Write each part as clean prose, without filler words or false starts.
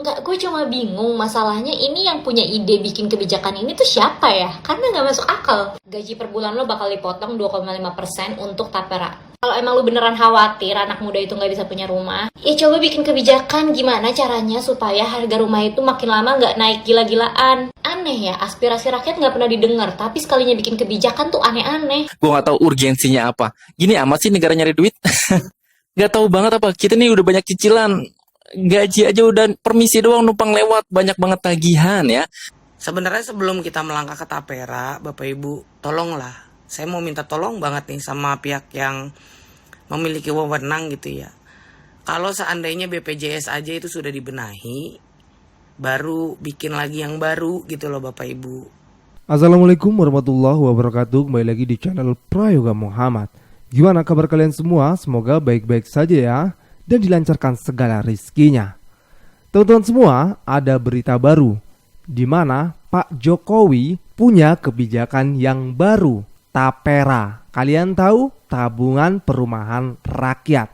Enggak, gue cuma bingung masalahnya ini yang punya ide bikin kebijakan ini tuh siapa ya? Karena nggak masuk akal. Gaji per bulan lo bakal dipotong 2,5% untuk tapera. Kalau emang lo beneran khawatir anak muda itu nggak bisa punya rumah, ya coba bikin kebijakan gimana caranya supaya harga rumah itu makin lama nggak naik gila-gilaan. Aneh ya, aspirasi rakyat nggak pernah didengar, tapi sekalinya bikin kebijakan tuh aneh-aneh. Gue nggak tahu urgensinya apa. Gini amat sih negara nyari duit. Nggak tahu banget apa. Kita nih udah banyak cicilan. Gaji aja udah permisi doang numpang lewat. Banyak banget tagihan ya. Sebenarnya sebelum kita melangkah ke tapera, Bapak Ibu, tolonglah. Saya mau minta tolong banget nih sama pihak yang memiliki wewenang gitu ya. Kalau seandainya BPJS aja itu sudah dibenahi, baru bikin lagi yang baru gitu loh Bapak Ibu. Assalamualaikum warahmatullahi wabarakatuh. Kembali lagi di channel Prayoga Muhammad. Gimana kabar kalian semua? Semoga baik-baik saja ya, dan dilancarkan segala rizkinya. Teman-teman semua, ada berita baru di mana Pak Jokowi punya kebijakan yang baru, tapera. Kalian tahu, tabungan perumahan rakyat.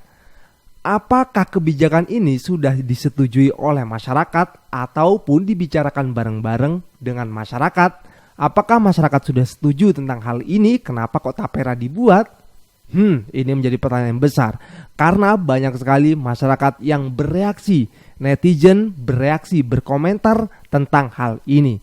Apakah kebijakan ini sudah disetujui oleh masyarakat ataupun dibicarakan bareng-bareng dengan masyarakat? Apakah masyarakat sudah setuju tentang hal ini? Kenapa kok tapera dibuat? Ini menjadi pertanyaan besar karena banyak sekali masyarakat yang bereaksi, netizen bereaksi, berkomentar tentang hal ini.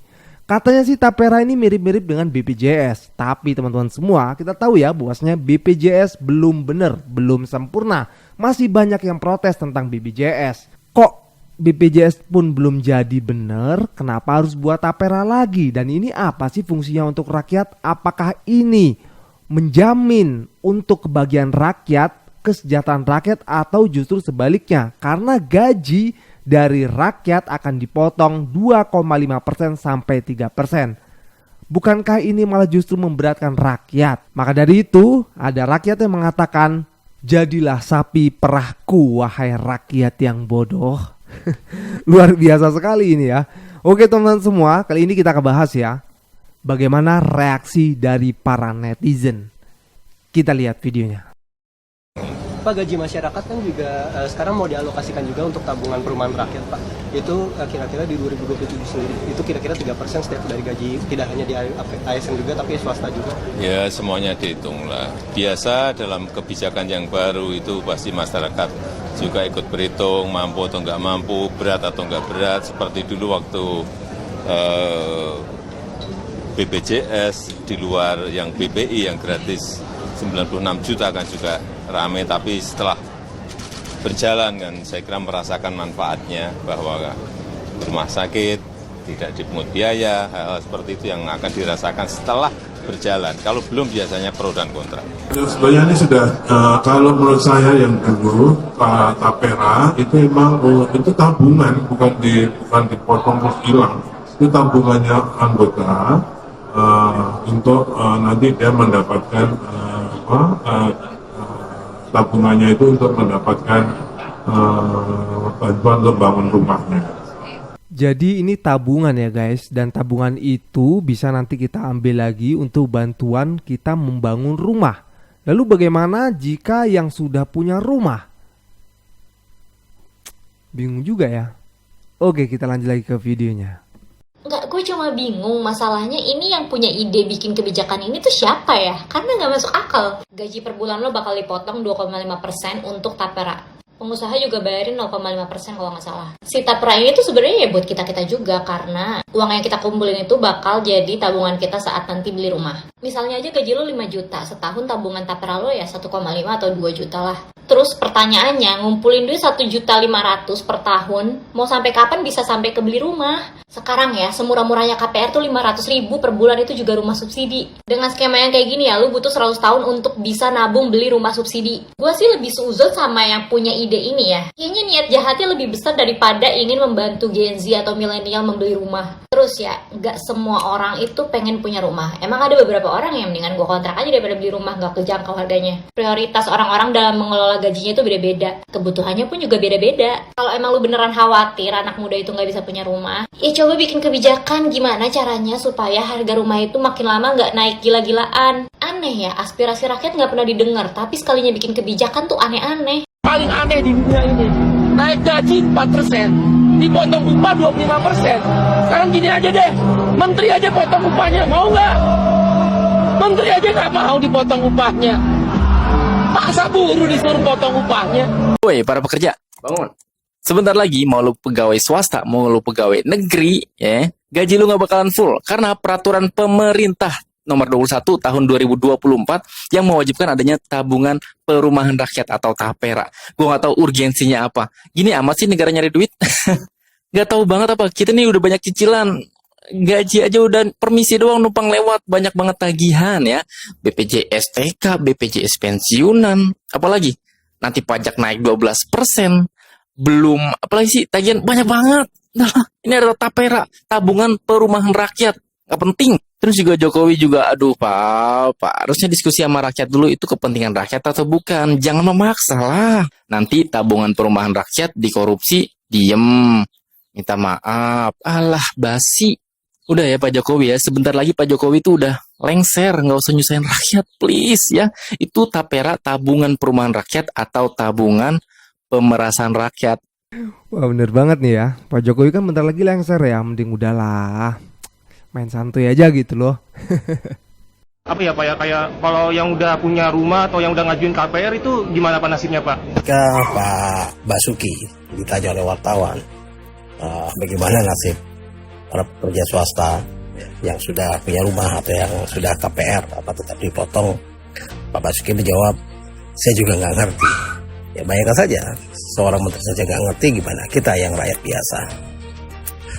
Katanya sih tapera ini mirip-mirip dengan BPJS, tapi teman-teman semua kita tahu ya bahwasanya BPJS belum benar, belum sempurna. Masih banyak yang protes tentang BPJS. Kok BPJS pun belum jadi benar, kenapa harus buat tapera lagi? Dan ini apa sih fungsinya untuk rakyat? Apakah ini menjamin untuk kebahagiaan rakyat, kesejahteraan rakyat, atau justru sebaliknya? Karena gaji dari rakyat akan dipotong 2,5% sampai 3%. Bukankah ini malah justru memberatkan rakyat? Maka dari itu, ada rakyat yang mengatakan, jadilah sapi perahku wahai rakyat yang bodoh. Luar biasa sekali ini ya. Oke teman-teman semua, kali ini kita akan bahas ya, bagaimana reaksi dari para netizen. Kita lihat videonya. Pak, gaji masyarakat kan juga sekarang mau dialokasikan juga untuk tabungan perumahan rakyat, Pak. Itu kira-kira di 2027 sendiri, itu kira-kira 3% setiap dari gaji, tidak hanya di ASN juga tapi swasta juga. Ya semuanya dihitung lah. Biasa dalam kebijakan yang baru itu pasti masyarakat juga ikut berhitung, mampu atau nggak mampu, berat atau nggak berat. Seperti dulu waktu BPJS di luar yang BPI yang gratis 96 juta kan juga rame, tapi setelah berjalan kan saya kira merasakan manfaatnya bahwa rumah sakit tidak dipungut biaya, hal-hal seperti itu yang akan dirasakan setelah berjalan. Kalau belum biasanya pro dan kontra. Sebenarnya ini sudah, kalau menurut saya yang dulu Pak Tapera itu memang itu tabungan, bukan dipotong terus hilang. Itu tabungannya anggota untuk nanti dia mendapatkan tabungannya itu untuk mendapatkan bantuan untuk bangun rumahnya. Jadi ini tabungan ya guys, dan tabungan itu bisa nanti kita ambil lagi untuk bantuan kita membangun rumah. Lalu bagaimana jika yang sudah punya rumah? Bingung juga ya. Oke, kita lanjut lagi ke videonya. Enggak, gue cuma bingung masalahnya ini yang punya ide bikin kebijakan ini tuh siapa ya? Karena nggak masuk akal. Gaji per bulan lo bakal dipotong 2,5% untuk tapera. Pengusaha juga bayarin 0,5% kalau nggak salah. Si tapera ini tuh sebenarnya ya buat kita-kita juga, karena uang yang kita kumpulin itu bakal jadi tabungan kita saat nanti beli rumah. Misalnya aja gaji lo 5 juta, setahun tabungan tapera lo ya 1,5 atau 2 juta lah. Terus pertanyaannya, ngumpulin duit 1.500.000 per tahun, mau sampai kapan bisa sampai ke beli rumah? Sekarang ya, semurah-murahnya KPR tuh 500.000 per bulan itu juga rumah subsidi. Dengan skema yang kayak gini ya, lu butuh 100 tahun untuk bisa nabung beli rumah subsidi. Gue sih lebih seuzon sama yang punya ide ini ya. Kayaknya niat jahatnya lebih besar daripada ingin membantu Gen Z atau milenial membeli rumah. Terus ya, gak semua orang itu pengen punya rumah. Emang ada beberapa orang yang mendingan gue kontrak aja daripada beli rumah, gak kejangkau harganya. Prioritas orang-orang dalam mengelola gajinya itu beda-beda. Kebutuhannya pun juga beda-beda. Kalau emang lu beneran khawatir anak muda itu gak bisa punya rumah, ya coba bikin kebijakan gimana caranya supaya harga rumah itu makin lama gak naik gila-gilaan. Aneh ya, aspirasi rakyat gak pernah didengar, tapi sekalinya bikin kebijakan tuh aneh-aneh. Paling aneh di dunia ini, naik gaji 4%. dipotong upah 25%. Sekarang gini aja deh, menteri aja potong upahnya, mau nggak? Menteri aja nggak mau dipotong upahnya. Masa buruh disuruh potong upahnya? Woi, para pekerja, bangun. Sebentar lagi mau lu pegawai swasta, mau lu pegawai negeri, ya, gaji lu nggak bakalan full karena peraturan pemerintah nomor 21 tahun 2024 yang mewajibkan adanya tabungan perumahan rakyat atau TAPERA. Gua nggak tahu urgensinya apa. Gini amat sih negara nyari duit. Nggak tahu banget apa. Kita nih udah banyak cicilan. Gaji aja udah permisi doang numpang lewat. Banyak banget tagihan ya. BPJS TK, BPJS pensiunan. Apalagi nanti pajak naik 12%. Belum, apalagi sih tagihan banyak banget. Nah, ini adalah TAPERA, tabungan perumahan rakyat. Nggak penting. Terus juga Jokowi juga, aduh Pak, harusnya diskusi sama rakyat dulu, itu kepentingan rakyat atau bukan. Jangan memaksa lah. Nanti tabungan perumahan rakyat dikorupsi, diem, minta maaf. Alah, basi. Udah ya Pak Jokowi ya, sebentar lagi Pak Jokowi itu udah lengser, nggak usah nyusahin rakyat, please ya. Itu TAPERA, tabungan perumahan rakyat atau tabungan pemerasan rakyat. Wah bener banget nih ya, Pak Jokowi kan bentar lagi lengser ya, mending udahlah main santuy aja gitu loh. Apa ya Pak ya, kayak kalau yang udah punya rumah atau yang udah ngajuin KPR itu gimana Pak nasibnya Pak? Ketika Pak Basuki ditanya oleh wartawan bagaimana nasib para pekerja swasta yang sudah punya rumah atau yang sudah KPR apa tetap dipotong, Pak Basuki menjawab, saya juga nggak ngerti. Ya bayangkan saja, seorang menteri saja nggak ngerti, gimana kita yang rakyat biasa.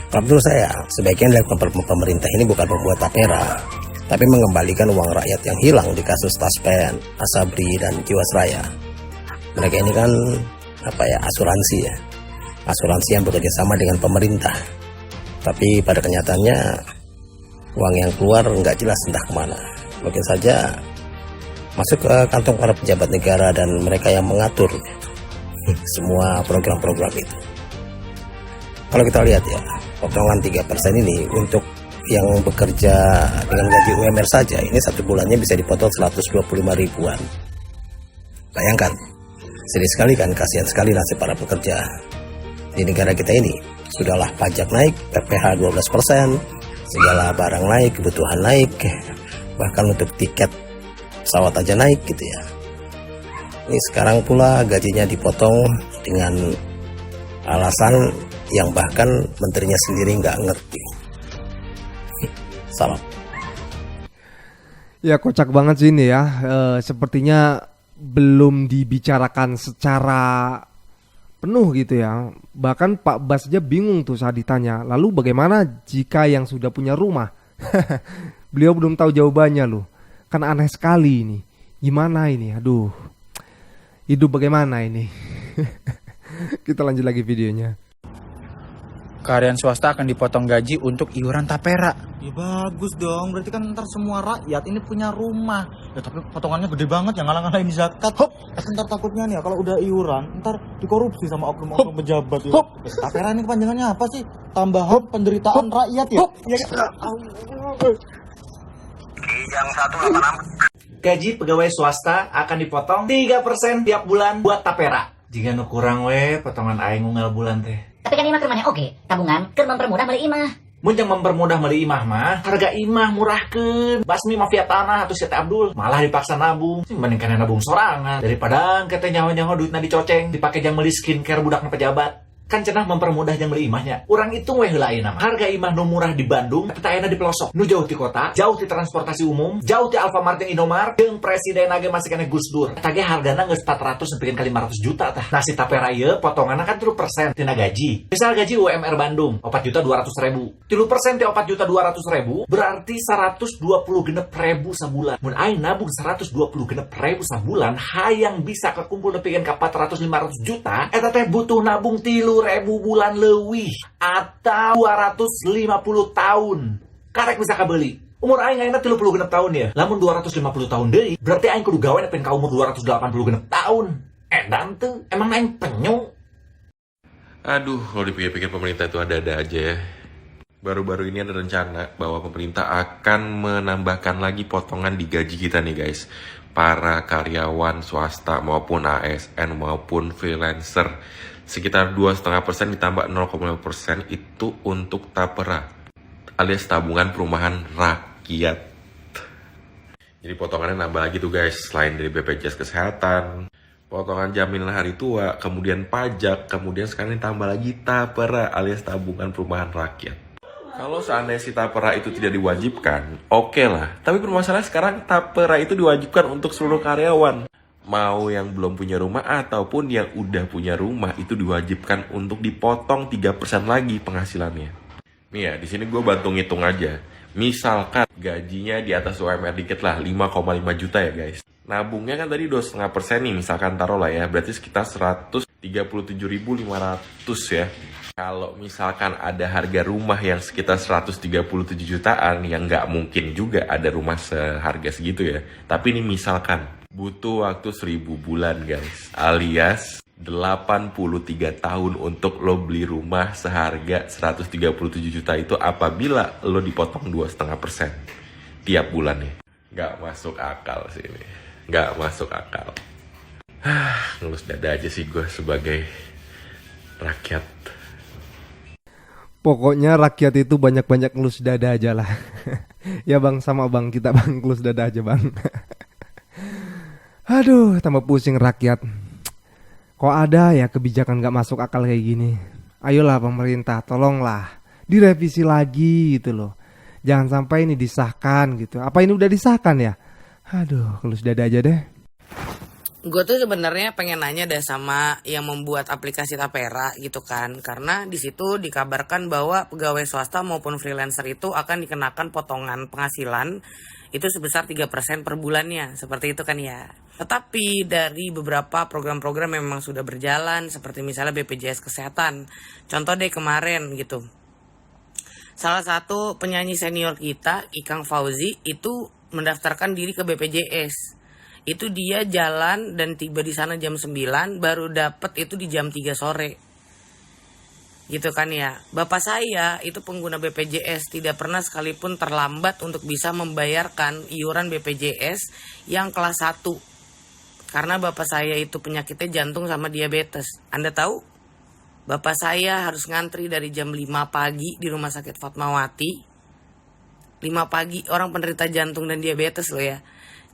Kalau menurut saya, sebaiknya dilakukan pemerintah ini bukan membuat TAPERA, tapi mengembalikan uang rakyat yang hilang di kasus Taspen, Asabri, dan Jiwasraya. Mereka ini kan asuransi ya, asuransi yang bekerja sama dengan pemerintah. Tapi pada kenyataannya uang yang keluar nggak jelas entah kemana. Mungkin saja masuk ke kantong para pejabat negara dan mereka yang mengatur semua program-program itu. Kalau kita lihat ya, potongan 3% ini untuk yang bekerja dengan gaji UMR saja, ini satu bulannya bisa dipotong 125 ribuan. Bayangkan, sedih sekali kan, kasihan sekali nasib para pekerja di negara kita ini. Sudahlah pajak naik, PPh 12%, segala barang naik, kebutuhan naik, bahkan untuk tiket pesawat aja naik gitu ya. Ini sekarang pula gajinya dipotong dengan alasan yang bahkan menterinya sendiri nggak ngerti. Salam. Ya kocak banget sih ini ya. Sepertinya belum dibicarakan secara penuh gitu ya. Bahkan Pak Bas aja bingung tuh saat ditanya, lalu bagaimana jika yang sudah punya rumah? Beliau belum tahu jawabannya loh. Kan aneh sekali ini. Gimana ini? Aduh. Hidup bagaimana ini? Kita lanjut lagi videonya. Karyawan swasta akan dipotong gaji untuk iuran TAPERA. Ya bagus dong, berarti kan ntar semua rakyat ini punya rumah. Ya tapi potongannya gede banget, yang ngalang-ngalahin zakat. Hop, ntar takutnya nih kalau udah iuran, ntar dikorupsi sama oknum-oknum pejabat ya. Hop, TAPERA ini kepanjangannya apa sih? Tambahan penderitaan rakyat ya. Ya Yang 186. Gaji pegawai swasta akan dipotong 3% tiap bulan buat TAPERA. Jika nu kurang we, potongan aing unggal bulan teh. Tapi kan imah kermanya oke, tabungan keur mempermudah meuli imah. Mun yang mempermudah meuli imah mah, harga imah murahkeun. Basmi mafia tanah atuh Syekh Abdul, malah dipaksa nabung. Mending kana nabung sorangan daripada kete nyawa-nyawa duitna dicoceng, dipake jang meuli skincare budakna pejabat. Kan cenah mempermudah yang beli imahnya. Urang itu weh heula ayeuna. Harga imah nu murah di Bandung, tapi ayeuna di pelosok. Nu jauh ti kota, jauh ti transportasi umum, jauh ti Alfamart jeung Indomart, jeung presiden age masih kena Gus Dur. Tage hargana geus 400 sampai ka 500 juta tah. Nah si TAPERA ieu potonganna kan 3% tina gaji. Misal gaji UMR Bandung 4.200.000. 3% ti 4.200.000 berarti 126.000 sabulan. Mun aing nabung 126.000 sabulan, hayang bisa kekumpul nepikeun ka 400-500 juta, eta teh butuh nabung 3.000 bulan leuwih atau 250 tahun. Karek bisa kabeli. Umur aing ayeuna 36 tahun ya. Lamun 250 tahun deui, berarti aing kudu gawe nepi ka umur 286 tahun. Edan tuh, emang aing penyu. Aduh, kalau dipikir-pikir pemerintah itu ada-ada aja ya. Baru-baru ini ada rencana bahwa pemerintah akan menambahkan lagi potongan di gaji kita nih guys. Para karyawan swasta maupun ASN maupun freelancer. Sekitar 2,5% ditambah 0,5% itu untuk tapera, alias tabungan perumahan rakyat. Jadi potongannya nambah lagi tuh guys, selain dari BPJS Kesehatan, potongan jaminan hari tua, kemudian pajak, kemudian sekarang ditambah lagi tapera alias tabungan perumahan rakyat. Kalau seandainya si tapera itu tidak diwajibkan, oke lah. Tapi permasalahan sekarang tapera itu diwajibkan untuk seluruh karyawan. Mau yang belum punya rumah ataupun yang udah punya rumah itu diwajibkan untuk dipotong 3% lagi penghasilannya. Nih ya, di sini gue bantu ngitung aja. Misalkan gajinya di atas UMR dikit lah, 5,5 juta ya guys. Nabungnya kan tadi 2,5% nih, misalkan taruh lah ya, berarti sekitar 137.500 ya. Kalau misalkan ada harga rumah yang sekitar 137 jutaan, yang nggak mungkin juga ada rumah seharga segitu ya. Tapi ini misalkan butuh waktu 1000 bulan guys, alias 83 tahun untuk lo beli rumah seharga 137 juta itu apabila lo dipotong 2,5% tiap bulannya. Nggak masuk akal sih ini. Nggak masuk akal. Ngelus dada aja sih gue sebagai rakyat. Pokoknya rakyat itu banyak-banyak ngelus dada aja lah. Ya bang, sama bang, kita bang ngelus dada aja bang. Aduh, tambah pusing rakyat. Kok ada ya kebijakan gak masuk akal kayak gini? Ayolah pemerintah, tolonglah direvisi lagi gitu loh. Jangan sampai ini disahkan gitu. Apa ini udah disahkan ya? Aduh, ngelus dada aja deh. Gue tuh sebenarnya pengen nanya deh sama yang membuat aplikasi Tapera gitu kan, karena di situ dikabarkan bahwa pegawai swasta maupun freelancer itu akan dikenakan potongan penghasilan itu sebesar 3% per bulannya, seperti itu kan ya. Tetapi dari beberapa program-program yang memang sudah berjalan, seperti misalnya BPJS Kesehatan, contoh deh kemarin gitu, salah satu penyanyi senior kita, Ikang Fauzi, itu mendaftarkan diri ke BPJS. Itu dia jalan dan tiba di sana jam 9, baru dapet itu di jam 3 sore. Gitu kan ya. Bapak saya itu pengguna BPJS, tidak pernah sekalipun terlambat untuk bisa membayarkan iuran BPJS yang kelas 1. Karena bapak saya itu penyakitnya jantung sama diabetes. Anda tahu? Bapak saya harus ngantri dari jam 5 pagi di Rumah Sakit Fatmawati. 5 pagi, orang penderita jantung dan diabetes loh ya.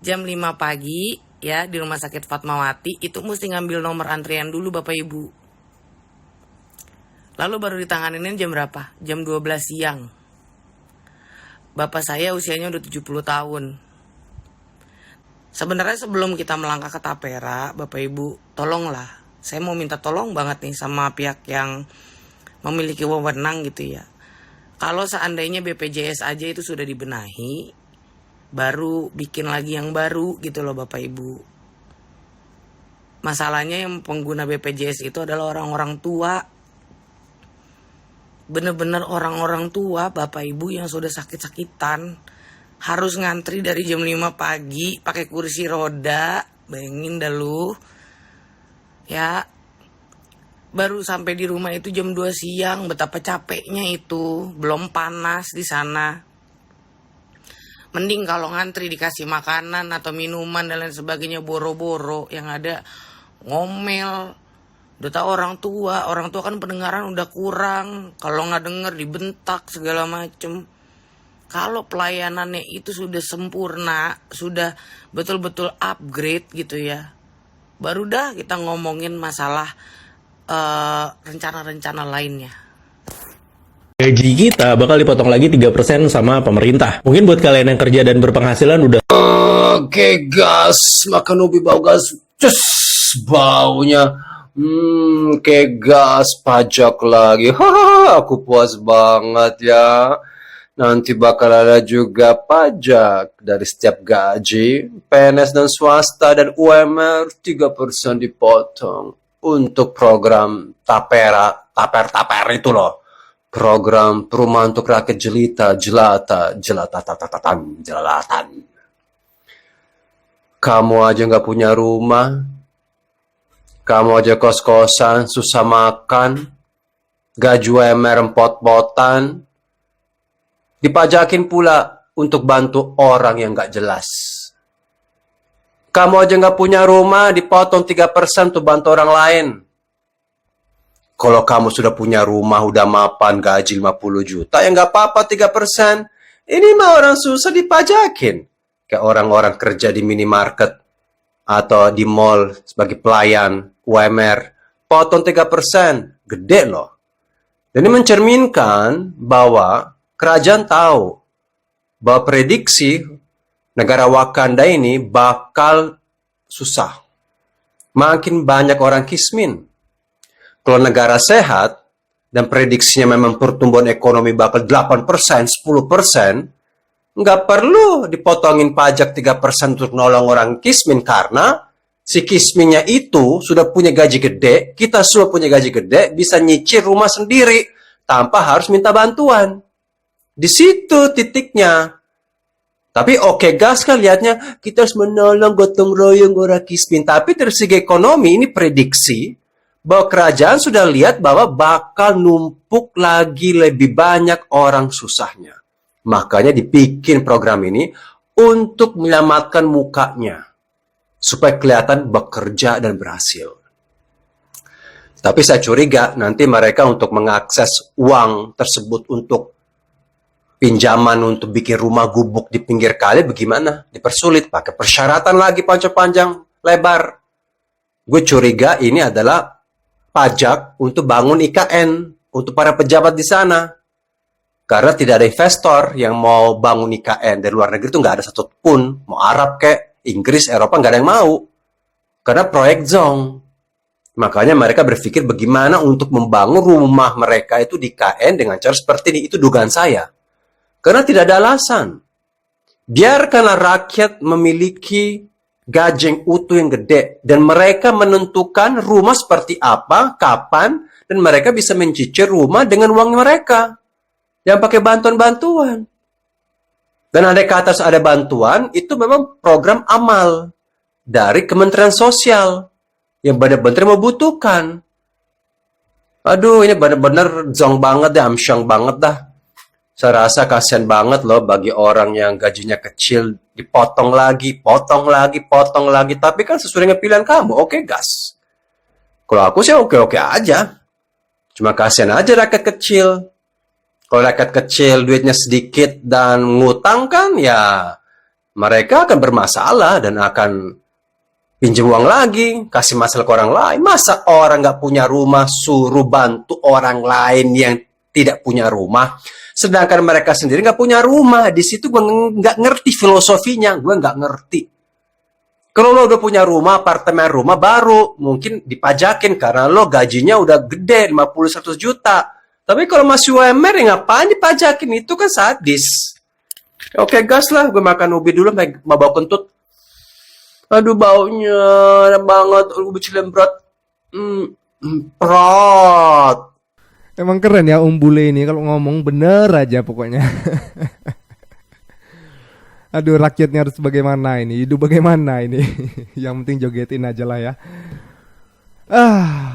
Jam 5 pagi ya di Rumah Sakit Fatmawati itu mesti ngambil nomor antrian dulu Bapak Ibu. Lalu baru ditanganin jam berapa? Jam 12 siang. Bapak saya usianya udah 70 tahun. Sebenarnya sebelum kita melangkah ke Tapera, Bapak Ibu, tolonglah. Saya mau minta tolong banget nih sama pihak yang memiliki wewenang gitu ya. Kalau seandainya BPJS aja itu sudah dibenahi, baru bikin lagi yang baru gitu loh Bapak Ibu. Masalahnya yang pengguna BPJS itu adalah orang-orang tua. Bener-bener orang-orang tua Bapak Ibu yang sudah sakit-sakitan, harus ngantri dari jam 5 pagi pakai kursi roda. Bayangin dah lu. Ya, baru sampai di rumah itu jam 2 siang, betapa capeknya itu, belum panas di sana. Mending kalau ngantri dikasih makanan atau minuman dan lain sebagainya boro-boro, yang ada ngomel. Udah tau orang tua kan pendengaran udah kurang, kalau nggak denger dibentak segala macem. Kalau pelayanannya itu sudah sempurna, sudah betul-betul upgrade gitu ya, baru dah kita ngomongin masalah rencana-rencana lainnya. Gaji kita bakal dipotong lagi 3% sama pemerintah. Mungkin buat kalian yang kerja dan berpenghasilan udah Oke gas, makan ubi bau gas, cus baunya. Kayak gas pajak lagi. Hahaha, aku puas banget ya. Nanti bakal ada juga pajak dari setiap gaji, PNS dan swasta dan UMR 3% dipotong. Untuk program Tapera, Taper itu loh. Program perumahan untuk rakyat jelatan. Kamu aja nggak punya rumah, kamu aja kos-kosan, susah makan, gaji UMR empot-potan, dipajakin pula untuk bantu orang yang nggak jelas. Kamu aja nggak punya rumah, dipotong 3% untuk bantu orang lain. Kalau kamu sudah punya rumah, udah mapan, gaji 50 juta, ya nggak apa-apa 3%. Ini mah orang susah dipajakin. Kayak orang-orang kerja di minimarket atau di mall sebagai pelayan, UMR, potong 3%. Gede loh. Dan ini mencerminkan bahwa kerajaan tahu bahwa prediksi negara Wakanda ini bakal susah. Makin banyak orang kismin. Kalau negara sehat, dan prediksinya memang pertumbuhan ekonomi bakal 8%, 10%, nggak perlu dipotongin pajak 3% untuk nolong orang kismin, karena si kisminnya itu sudah punya gaji gede, kita semua punya gaji gede, bisa nyicil rumah sendiri, tanpa harus minta bantuan. Di situ titiknya. Tapi oke gas kan lihatnya, kita harus menolong gotong royong orang kismin. Tapi dari segi ekonomi, ini prediksi, bahwa kerajaan sudah lihat bahwa bakal numpuk lagi lebih banyak orang susahnya. Makanya dibikin program ini untuk menyelamatkan mukanya. Supaya kelihatan bekerja dan berhasil. Tapi saya curiga nanti mereka untuk mengakses uang tersebut untuk pinjaman untuk bikin rumah gubuk di pinggir kali bagaimana? Dipersulit, pakai persyaratan lagi panjang-panjang, lebar. Gue curiga ini adalah pajak untuk bangun IKN untuk para pejabat di sana. Karena tidak ada investor yang mau bangun IKN dari luar negeri itu nggak ada satu pun. Mau Arab kayak Inggris, Eropa nggak ada yang mau. Karena proyek zong. Makanya mereka berpikir bagaimana untuk membangun rumah mereka itu di IKN dengan cara seperti ini. Itu dugaan saya. Karena tidak ada alasan. Biarkanlah rakyat memiliki gaji yang utuh yang gede, dan mereka menentukan rumah seperti apa, kapan, dan mereka bisa mencicil rumah dengan uang mereka yang pakai bantuan-bantuan. Dan andai kata ada bantuan, itu memang program amal dari Kementerian Sosial yang benar-benar membutuhkan. Aduh, ini benar-benar zong banget deh, amsyong banget dah. Saya rasa kasihan banget loh bagi orang yang gajinya kecil, dipotong lagi, potong lagi, potong lagi. Tapi kan sesuai dengan pilihan kamu, oke gas. Kalau aku sih oke-oke aja. Cuma kasihan aja rakyat kecil. Kalau rakyat kecil duitnya sedikit dan ngutang kan, ya mereka akan bermasalah dan akan pinjam uang lagi, kasih masalah ke orang lain. Masa orang nggak punya rumah suruh bantu orang lain yang tidak punya rumah? Sedangkan mereka sendiri nggak punya rumah. Di situ gue nggak ngerti filosofinya. Gue nggak ngerti. Kalau lo udah punya rumah, apartemen rumah baru, mungkin dipajakin karena lo gajinya udah gede, 50-100 juta. Tapi kalau masih UMR, ya ngapain dipajakin? Itu kan sadis. Oke, gas lah. Gue makan ubi dulu, mau bau kentut. Aduh, baunya enak banget. Ubi cilembrat. Prot. Emang keren ya Bule ini kalau ngomong bener aja pokoknya. Aduh, rakyatnya harus bagaimana ini, hidup bagaimana ini. Yang penting jogetin aja lah ya.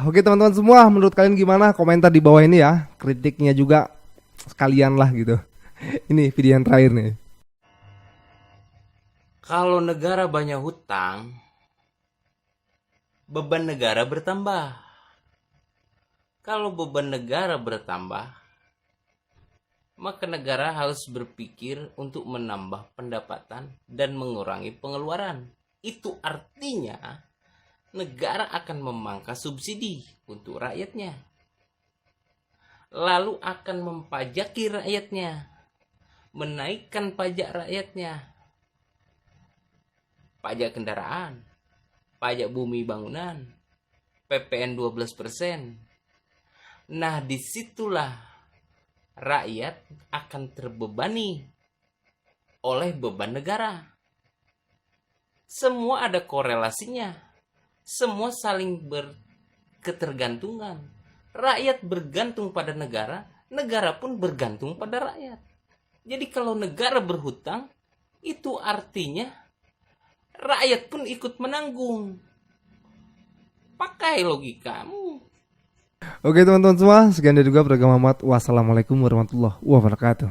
Oke teman-teman semua, menurut kalian gimana? Komentar di bawah ini ya. Kritiknya juga sekalian lah gitu. Ini video yang terakhir nih. Kalau negara banyak hutang, beban negara bertambah. Kalau beban negara bertambah, maka negara harus berpikir untuk menambah pendapatan dan mengurangi pengeluaran. Itu artinya negara akan memangkas subsidi untuk rakyatnya. Lalu akan mempajaki rakyatnya, menaikkan pajak rakyatnya. Pajak kendaraan, pajak bumi bangunan, PPN 12%. Nah, disitulah rakyat akan terbebani oleh beban negara. Semua ada korelasinya. Semua saling berketergantungan. Rakyat bergantung pada negara, negara pun bergantung pada rakyat. Jadi kalau negara berhutang, itu artinya rakyat pun ikut menanggung. Pakai logikamu. Oke teman-teman semua, sekian dari juga program Muhammad. Wassalamualaikum warahmatullahi wabarakatuh.